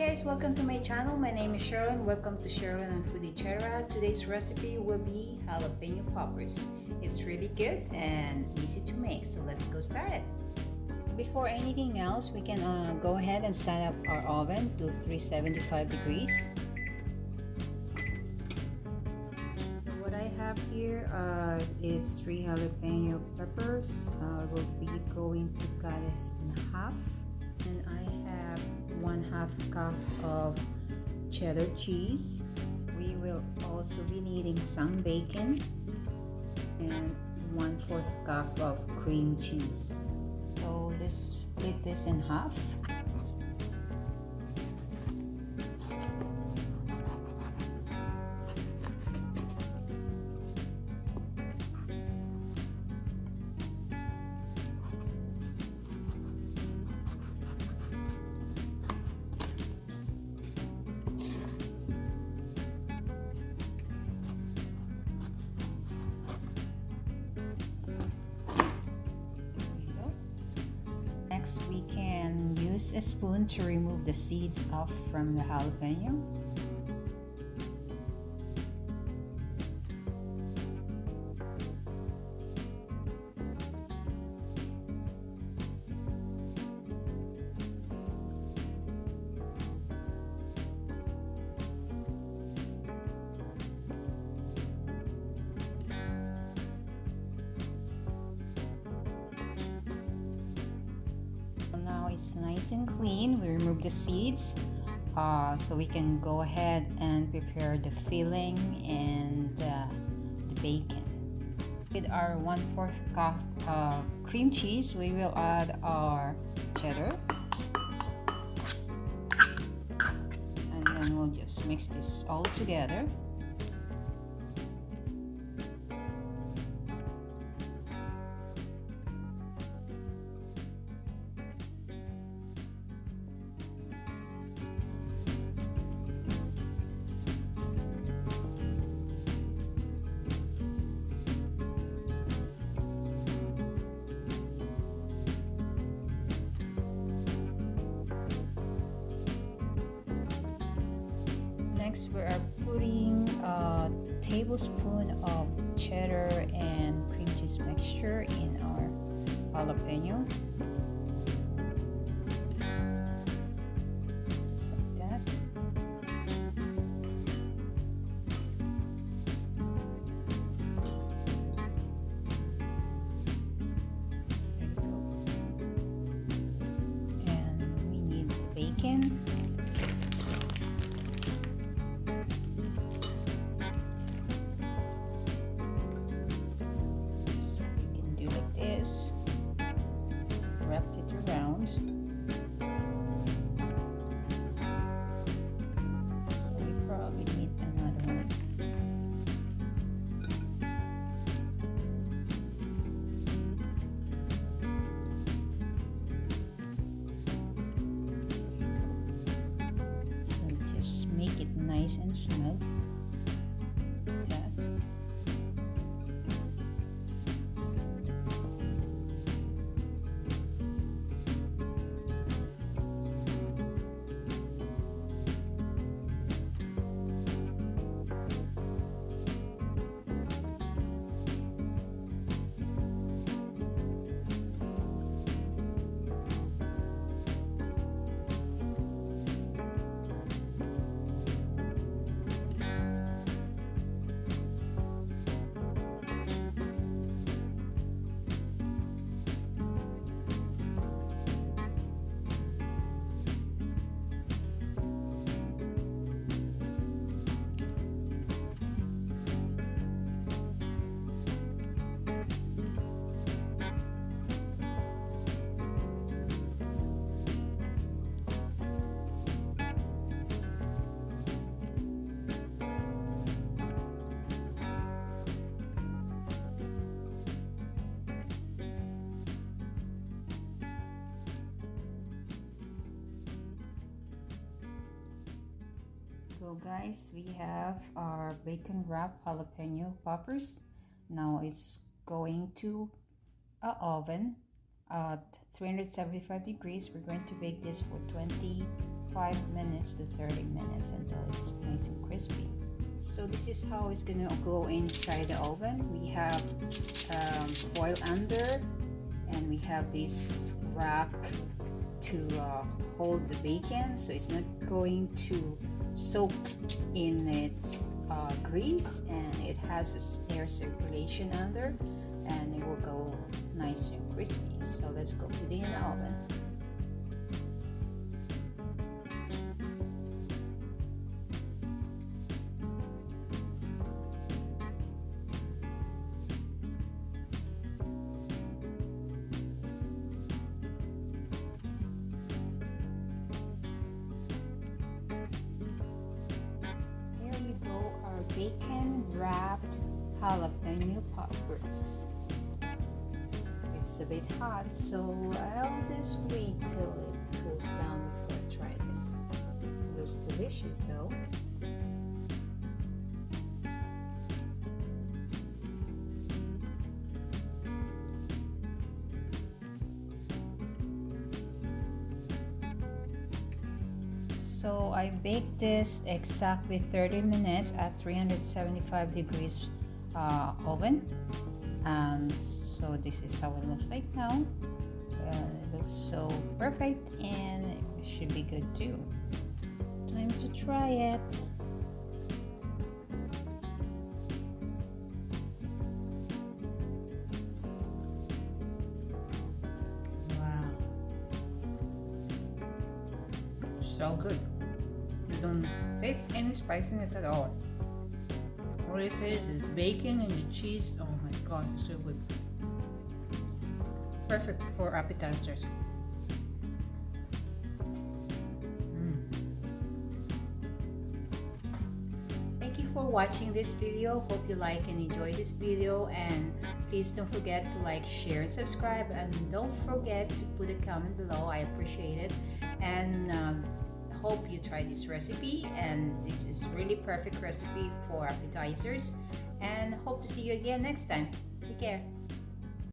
guys, welcome to my channel. My name is Sherilyn. Welcome to Sherilyn and Foodie Chera. Today's recipe will be jalapeno poppers. It's really good and easy to make, so let's go start it. Before anything else, we can go ahead and set up our oven to 375 degrees. So what I have here is 3 jalapeno peppers. We'll be going to cut this in half. And I have 1/2 cup of cheddar cheese. We will also be needing some bacon and 1/4 cup of cream cheese. So let's split this in half. Next, we can use a spoon to remove the seeds off from the jalapeno. It's nice and clean. We remove the seeds so we can go ahead and prepare the filling and the bacon. With our 1/4 cup of cream cheese, we will add our cheddar, and then we'll just mix this all together. Next, we are putting a tablespoon of cheddar and cream cheese mixture in our jalapeno. Just like that. There you go. And we need the bacon. Wrapped it around, so we probably need another one. So just make it nice and snug like that. So guys, we have our bacon wrapped jalapeno poppers. Now it's going to a oven at 375 degrees. We're going to bake this for 20 25 minutes to 30 minutes until it's nice and crispy. So this is how it's gonna go inside the oven. We have foil under, and we have this rack to hold the bacon, so it's not going to soak in its grease, and it has air circulation under, and it will go nice and crispy. So let's go put it in the oven. Bacon wrapped jalapeno poppers. It's a bit hot, so I'll just wait till it cools down before I try this. It looks delicious though. So I baked this exactly 30 minutes at 375 degrees oven. So this is how it looks like now. It looks so perfect, and it should be good too. Time to try it. Wow. So good. You don't taste any spiciness at all. All it is bacon and the cheese. Oh my god, it's so good. Perfect for appetizers. Thank you for watching this video. Hope you like and enjoy this video, and please don't forget to like, share, and subscribe, and don't forget to put a comment below. I appreciate it, and hope you try this recipe, and this is really perfect recipe for appetizers, and hope to see you again next time. Take care.